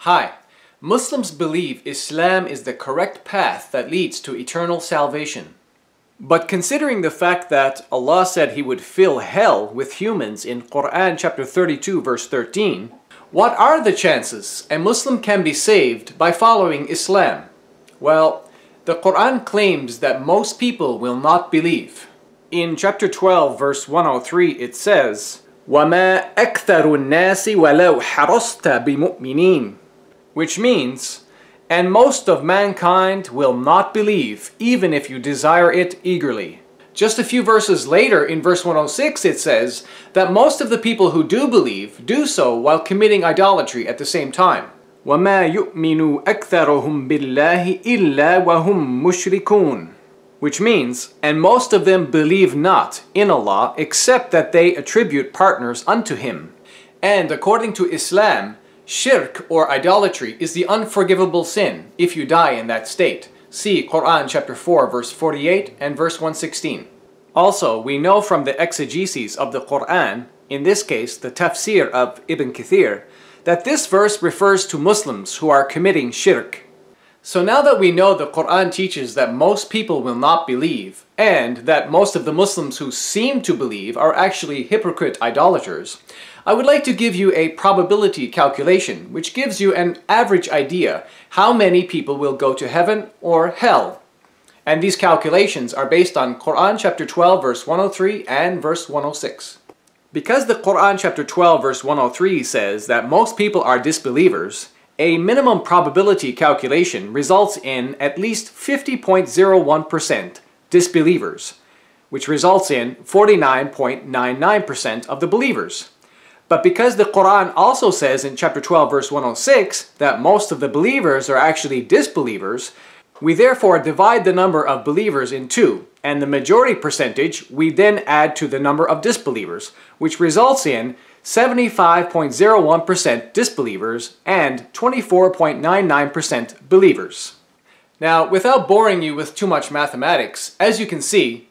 Hi. Muslims believe Islam is the correct path that leads to eternal salvation. But considering the fact that Allah said He would fill hell with humans in Quran chapter 32 verse 13, what are the chances a Muslim can be saved by following Islam? Well, the Quran claims that most people will not believe. In chapter 12 verse 103 it says, وَمَا أَكْثَرُ النَّاسِ وَلَوْ حَرَصْتَ بِمُؤْمِنِينَ, which means, and most of mankind will not believe, even if you desire it eagerly. Just a few verses later, in verse 106, it says that most of the people who do believe do so while committing idolatry at the same time. وَمَا يُؤْمِنُ أَكْثَرُهُمْ بِاللَّهِ إِلَّا وَهُمْ مُشْرِكُونَ, which means, and most of them believe not in Allah except that they attribute partners unto Him. And according to Islam, shirk or idolatry is the unforgivable sin if you die in that state. See Quran chapter 4 verse 48 and verse 116. Also, we know from the exegesis of the Quran, in this case the tafsir of Ibn Kathir, that this verse refers to Muslims who are committing shirk. So now that we know the Quran teaches that most people will not believe, and that most of the Muslims who seem to believe are actually hypocrite idolaters, I would like to give you a probability calculation which gives you an average idea how many people will go to heaven or hell. And these calculations are based on Quran chapter 12 verse 103 and verse 106. Because the Quran chapter 12 verse 103 says that most people are disbelievers, a minimum probability calculation results in at least 50.01% disbelievers, which results in 49.99% of the believers. But because the Quran also says in chapter 12 verse 106 that most of the believers are actually disbelievers, we therefore divide the number of believers in two, and the majority percentage we then add to the number of disbelievers, which results in 75.01% disbelievers and 24.99% believers. Now, without boring you with too much mathematics, as you can see,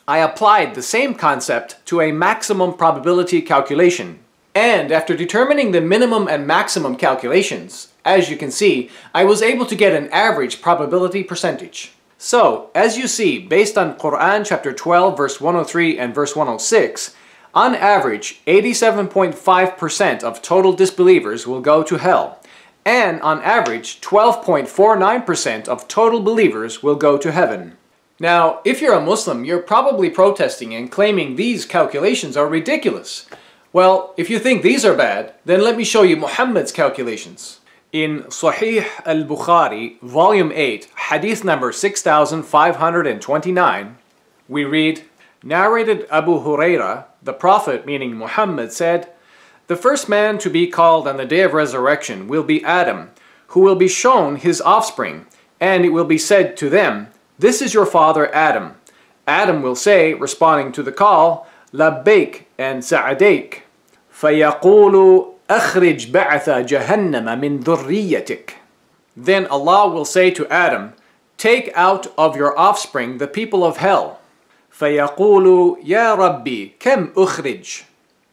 I applied the same concept to a maximum probability calculation. And after determining the minimum and maximum calculations, as you can see, I was able to get an average probability percentage. So, as you see, based on Quran chapter 12 verse 103 and verse 106, on average, 87.5% of total disbelievers will go to hell. And on average, 12.49% of total believers will go to heaven. Now, if you're a Muslim, you're probably protesting and claiming these calculations are ridiculous. Well, if you think these are bad, then let me show you Muhammad's calculations. In Sahih al-Bukhari, volume 8, hadith number 6529, we read, narrated Abu Huraira, the Prophet, meaning Muhammad, said, "The first man to be called on the day of resurrection will be Adam, who will be shown his offspring, and it will be said to them, 'This is your father Adam.' Adam will say, responding to the call, 'Labbaik and Sa'adaik.' فَيَقُولُ أَخْرِجْ بَعْثَ جَهَنَّمَ مِنْ ذُرِّيَّتِكَ. Then Allah will say to Adam, 'Take out of your offspring the people of hell.' فَيَقُولُ يَا رَبِّي كَمْ أُخْرِجْ.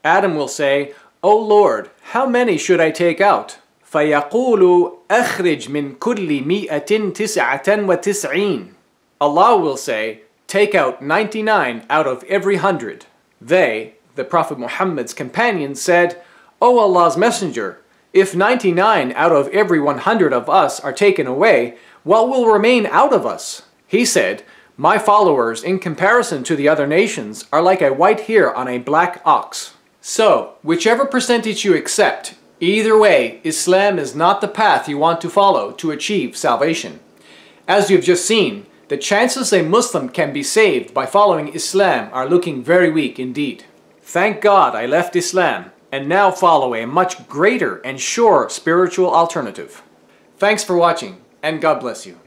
Adam will say, 'O Lord, how many should I take out?' فَيَقُولُ أَخْرِجْ مِنْ كُلِّ مِئَةٍ تِسْعَةً وَتِسْعِينَ. Allah will say, 'Take out 99 out of every 100. They, the Prophet Muhammad's companions, said, 'O Allah's Messenger, if 99 out of every 100 of us are taken away, what will remain out of us?' He said, 'My followers, in comparison to the other nations, are like a white hare on a black ox.' So, whichever percentage you accept, either way, Islam is not the path you want to follow to achieve salvation. As you've just seen, the chances a Muslim can be saved by following Islam are looking very weak indeed. Thank God I left Islam and now follow a much greater and sure spiritual alternative. Thanks for watching, and God bless you.